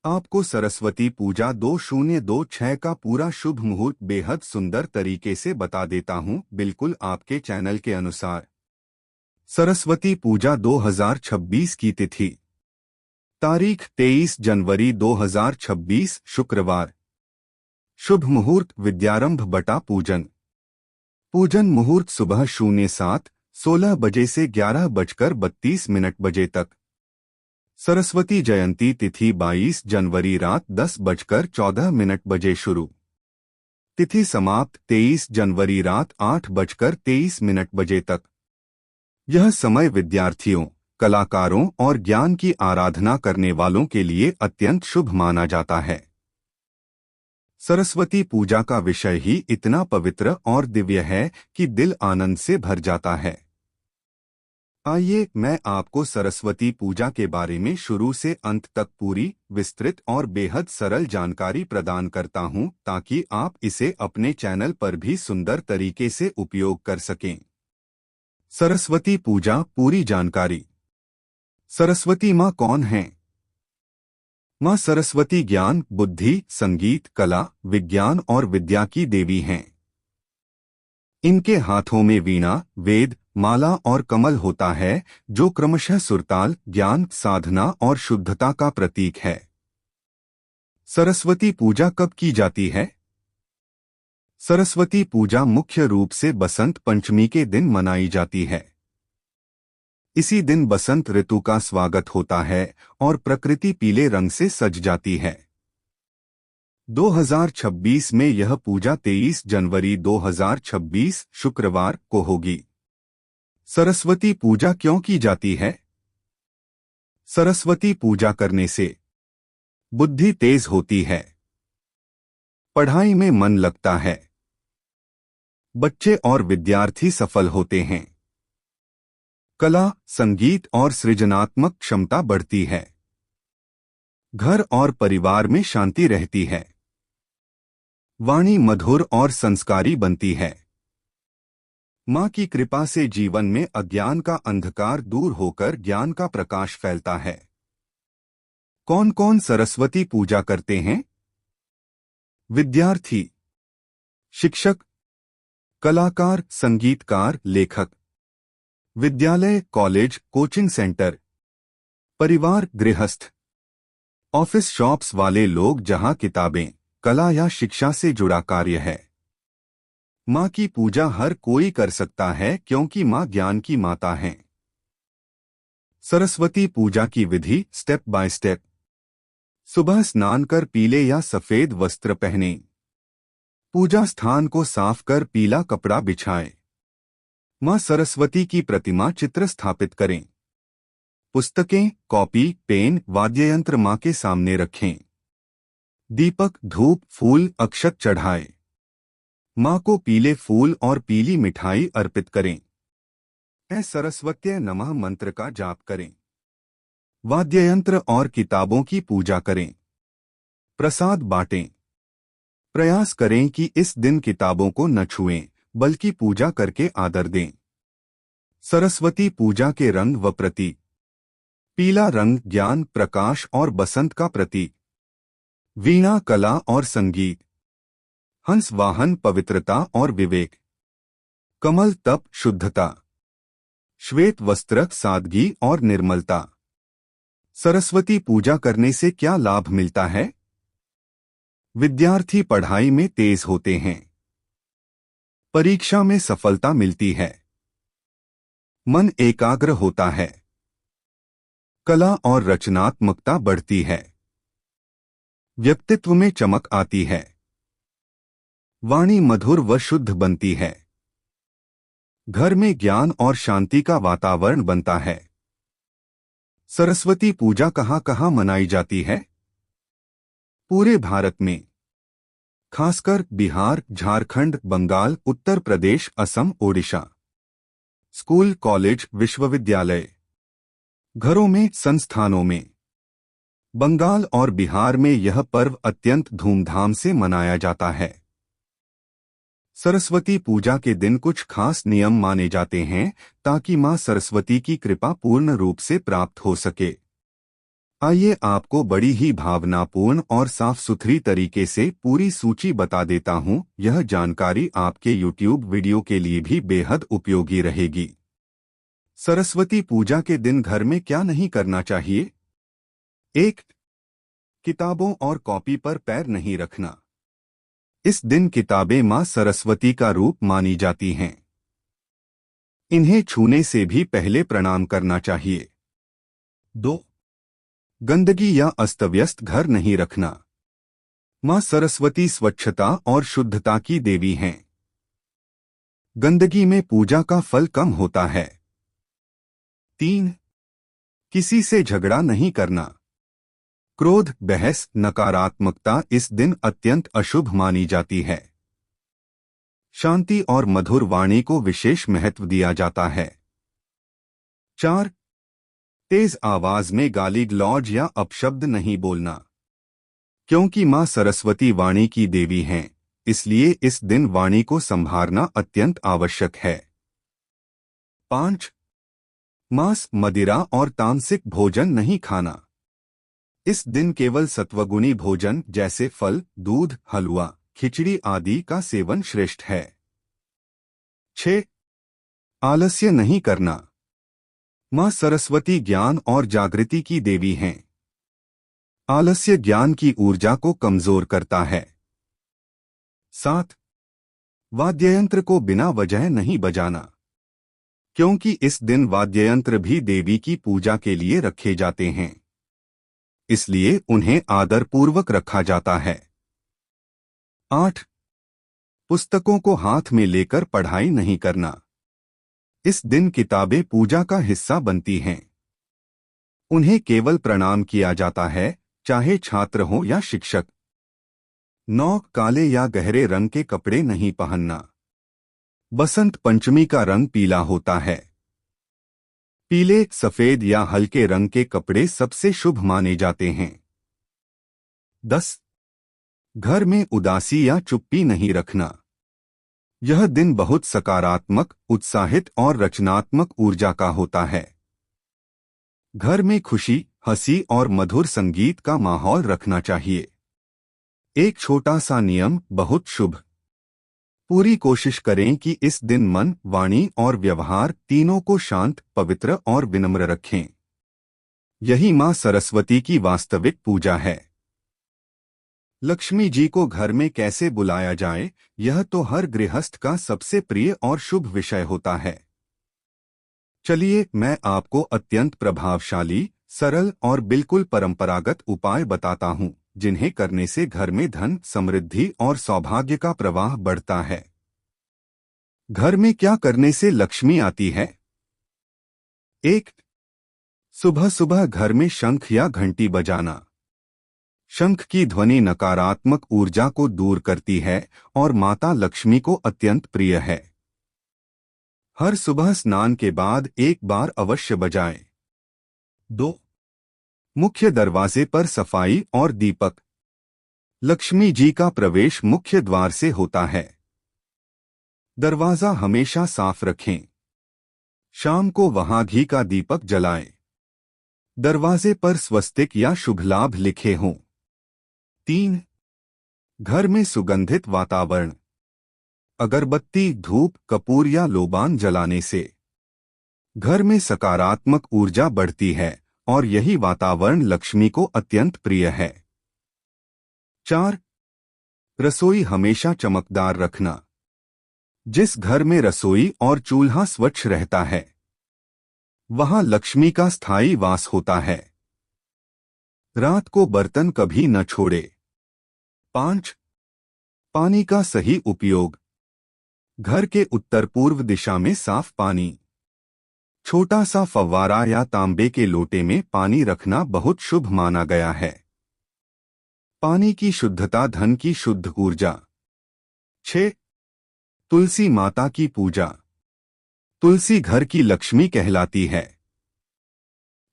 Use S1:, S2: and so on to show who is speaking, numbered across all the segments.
S1: आपको सरस्वती पूजा 2026 का पूरा शुभ मुहूर्त बेहद सुंदर तरीके से बता देता हूं, बिल्कुल आपके चैनल के अनुसार। सरस्वती पूजा 2026 की तिथि तारीख 23 जनवरी 2026 शुक्रवार। शुभ मुहूर्त विद्यारंभ बटा पूजन। पूजन मुहूर्त सुबह 07:16 बजे से 11:32 बजे तक। सरस्वती जयंती तिथि 22 जनवरी रात 10:14 बजे शुरू। तिथि समाप्त 23 जनवरी रात 8:23 बजे तक। यह समय विद्यार्थियों, कलाकारों और ज्ञान की आराधना करने वालों के लिए अत्यंत शुभ माना जाता है। सरस्वती पूजा का विषय ही इतना पवित्र और दिव्य है कि दिल आनंद से भर जाता है। आइए मैं आपको सरस्वती पूजा के बारे में शुरू से अंत तक पूरी, विस्तृत और बेहद सरल जानकारी प्रदान करता हूं, ताकि आप इसे अपने चैनल पर भी सुंदर तरीके से उपयोग कर सकें। सरस्वती पूजा पूरी जानकारी। सरस्वती माँ कौन हैं? माँ सरस्वती ज्ञान, बुद्धि, संगीत, कला, विज्ञान और विद्या की देवी हैं। इनके हाथों में वीणा, वेद, माला और कमल होता है, जो क्रमशः सुरताल, ज्ञान, साधना और शुद्धता का प्रतीक है। सरस्वती पूजा कब की जाती है? सरस्वती पूजा मुख्य रूप से बसंत पंचमी के दिन मनाई जाती है। इसी दिन बसंत ऋतु का स्वागत होता है और प्रकृति पीले रंग से सज जाती है। 2026 में यह पूजा 23 जनवरी 2026 शुक्रवार को होगी। सरस्वती पूजा क्यों की जाती है? सरस्वती पूजा करने से बुद्धि तेज होती है, पढ़ाई में मन लगता है, बच्चे और विद्यार्थी सफल होते हैं, कला, संगीत और सृजनात्मक क्षमता बढ़ती है, घर और परिवार में शांति रहती है, वाणी मधुर और संस्कारी बनती है। माँ की कृपा से जीवन में अज्ञान का अंधकार दूर होकर ज्ञान का प्रकाश फैलता है। कौन कौन सरस्वती पूजा करते हैं? विद्यार्थी, शिक्षक, कलाकार, संगीतकार, लेखक, विद्यालय, कॉलेज, कोचिंग सेंटर, परिवार, गृहस्थ, ऑफिस शॉप्स वाले लोग जहां किताबें, कला या शिक्षा से जुड़ा कार्य है। माँ की पूजा हर कोई कर सकता है, क्योंकि माँ ज्ञान की माता हैं। सरस्वती पूजा की विधि स्टेप बाय स्टेप। सुबह स्नान कर पीले या सफेद वस्त्र पहनें। पूजा स्थान को साफ कर पीला कपड़ा बिछाएं। माँ सरस्वती की प्रतिमा चित्र स्थापित करें। पुस्तकें, कॉपी, पेन, वाद्ययंत्र माँ के सामने रखें। दीपक, धूप, फूल, अक्षत चढ़ाएं। माँ को पीले फूल और पीली मिठाई अर्पित करें। सरस्वत्यै नमः मंत्र का जाप करें। वाद्ययंत्र और किताबों की पूजा करें। प्रसाद बांटें। प्रयास करें कि इस दिन किताबों को न छुएं, बल्कि पूजा करके आदर दें। सरस्वती पूजा के रंग व प्रतीक। पीला रंग ज्ञान, प्रकाश और बसंत का प्रतीक। वीणा कला और संगीत। हंस वाहन पवित्रता और विवेक। कमल तप, शुद्धता। श्वेत वस्त्र सादगी और निर्मलता। सरस्वती पूजा करने से क्या लाभ मिलता है? विद्यार्थी पढ़ाई में तेज होते हैं, परीक्षा में सफलता मिलती है, मन एकाग्र होता है, कला और रचनात्मकता बढ़ती है, व्यक्तित्व में चमक आती है, वाणी मधुर व शुद्ध बनती है, घर में ज्ञान और शांति का वातावरण बनता है। सरस्वती पूजा कहाँ कहाँ मनाई जाती है? पूरे भारत में, खासकर बिहार, झारखंड, बंगाल, उत्तर प्रदेश, असम, ओडिशा। स्कूल, कॉलेज, विश्वविद्यालय, घरों में, संस्थानों में। बंगाल और बिहार में यह पर्व अत्यंत धूमधाम से मनाया जाता है। सरस्वती पूजा के दिन कुछ खास नियम माने जाते हैं, ताकि मां सरस्वती की कृपा पूर्ण रूप से प्राप्त हो सके। आइए आपको बड़ी ही भावनापूर्ण और साफ सुथरी तरीके से पूरी सूची बता देता हूं। यह जानकारी आपके YouTube वीडियो के लिए भी बेहद उपयोगी रहेगी। सरस्वती पूजा के दिन घर में क्या नहीं करना चाहिए? 1. किताबों और कॉपी पर पैर नहीं रखना। इस दिन किताबें मां सरस्वती का रूप मानी जाती हैं। इन्हें छूने से भी पहले प्रणाम करना चाहिए। 2. गंदगी या अस्तव्यस्त घर नहीं रखना। मां सरस्वती स्वच्छता और शुद्धता की देवी हैं। गंदगी में पूजा का फल कम होता है। 3. किसी से झगड़ा नहीं करना। क्रोध, बहस, नकारात्मकता इस दिन अत्यंत अशुभ मानी जाती है। शांति और मधुर वाणी को विशेष महत्व दिया जाता है। 4. तेज आवाज में गाली गलौज या अपशब्द नहीं बोलना। क्योंकि मां सरस्वती वाणी की देवी हैं, इसलिए इस दिन वाणी को संभालना अत्यंत आवश्यक है। 5. मांस, मदिरा और तामसिक भोजन नहीं खाना। इस दिन केवल सत्वगुणी भोजन जैसे फल, दूध, हलवा, खिचड़ी आदि का सेवन श्रेष्ठ है। 6. आलस्य नहीं करना। मां सरस्वती ज्ञान और जागृति की देवी हैं। आलस्य ज्ञान की ऊर्जा को कमजोर करता है। 7. वाद्ययंत्र को बिना वजह नहीं बजाना। क्योंकि इस दिन वाद्ययंत्र भी देवी की पूजा के लिए रखे जाते हैं, इसलिए उन्हें आदरपूर्वक रखा जाता है। 8. पुस्तकों को हाथ में लेकर पढ़ाई नहीं करना। इस दिन किताबें पूजा का हिस्सा बनती हैं। उन्हें केवल प्रणाम किया जाता है, चाहे छात्र हो या शिक्षक। 9. काले या गहरे रंग के कपड़े नहीं पहनना। बसंत पंचमी का रंग पीला होता है। पीले, सफेद या हल्के रंग के कपड़े सबसे शुभ माने जाते हैं। 10. घर में उदासी या चुप्पी नहीं रखना। यह दिन बहुत सकारात्मक, उत्साहित और रचनात्मक ऊर्जा का होता है। घर में खुशी, हंसी और मधुर संगीत का माहौल रखना चाहिए। एक छोटा सा नियम बहुत शुभ। पूरी कोशिश करें कि इस दिन मन, वाणी और व्यवहार तीनों को शांत, पवित्र और विनम्र रखें। यही मां सरस्वती की वास्तविक पूजा है। लक्ष्मी जी को घर में कैसे बुलाया जाए, यह तो हर गृहस्थ का सबसे प्रिय और शुभ विषय होता है। चलिए मैं आपको अत्यंत प्रभावशाली, सरल और बिल्कुल परंपरागत उपाय बताता हूं, जिन्हें करने से घर में धन, समृद्धि और सौभाग्य का प्रवाह बढ़ता है। घर में क्या करने से लक्ष्मी आती है? 1. सुबह सुबह घर में शंख या घंटी बजाना। शंख की ध्वनि नकारात्मक ऊर्जा को दूर करती है और माता लक्ष्मी को अत्यंत प्रिय है। हर सुबह स्नान के बाद एक बार अवश्य बजाएं। 2. मुख्य दरवाजे पर सफाई और दीपक। लक्ष्मी जी का प्रवेश मुख्य द्वार से होता है। दरवाजा हमेशा साफ रखें। शाम को वहां घी का दीपक जलाएं। दरवाजे पर स्वस्तिक या शुभ लाभ लिखे हों। 3. घर में सुगंधित वातावरण। अगरबत्ती, धूप, कपूर या लोबान जलाने से घर में सकारात्मक ऊर्जा बढ़ती है और यही वातावरण लक्ष्मी को अत्यंत प्रिय है। 4. रसोई हमेशा चमकदार रखना। जिस घर में रसोई और चूल्हा स्वच्छ रहता है, वहां लक्ष्मी का स्थायी वास होता है। रात को बर्तन कभी न छोड़े। 5. पानी का सही उपयोग। घर के उत्तर पूर्व दिशा में साफ पानी। छोटा सा फव्वारा या तांबे के लोटे में पानी रखना बहुत शुभ माना गया है। पानी की शुद्धता धन की शुद्ध ऊर्जा। 6. तुलसी माता की पूजा। तुलसी घर की लक्ष्मी कहलाती है।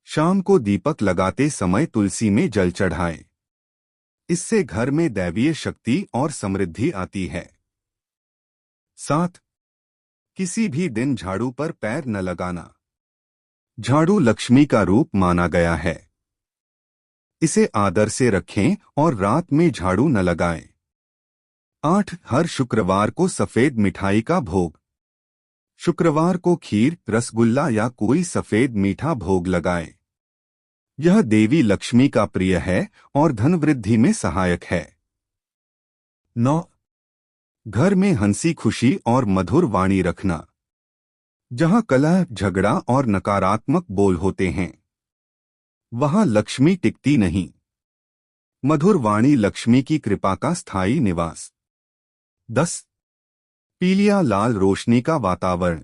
S1: शाम को दीपक लगाते समय तुलसी में जल चढ़ाएं। इससे घर में दैवीय शक्ति और समृद्धि आती है। 7. किसी भी दिन झाड़ू पर पैर न लगाना। झाड़ू लक्ष्मी का रूप माना गया है। इसे आदर से रखें और रात में झाड़ू न लगाएं। 8. हर शुक्रवार को सफेद मिठाई का भोग। शुक्रवार को खीर, रसगुल्ला या कोई सफेद मीठा भोग लगाएं। यह देवी लक्ष्मी का प्रिय है और धन वृद्धि में सहायक है। 9. घर में हंसी खुशी और मधुर वाणी रखना। जहां कलह, झगड़ा और नकारात्मक बोल होते हैं, वहां लक्ष्मी टिकती नहीं। मधुर वाणी लक्ष्मी की कृपा का स्थायी निवास। 10. पीली या लाल रोशनी का वातावरण।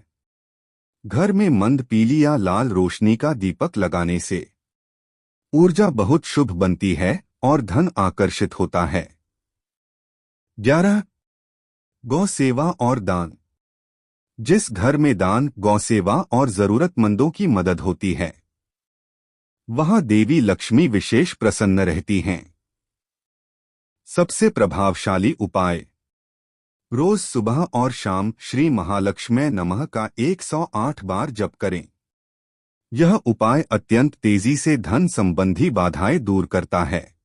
S1: घर में मंद पीली या लाल रोशनी का दीपक लगाने से ऊर्जा बहुत शुभ बनती है और धन आकर्षित होता है। 11. गौ सेवा और दान। जिस घर में दान, गौ सेवा और जरूरतमंदों की मदद होती है, वहां देवी लक्ष्मी विशेष प्रसन्न रहती हैं। सबसे प्रभावशाली उपाय। रोज सुबह और शाम श्री महालक्ष्मी नमः का 108 बार जप करें। यह उपाय अत्यंत तेजी से धन संबंधी बाधाएं दूर करता है।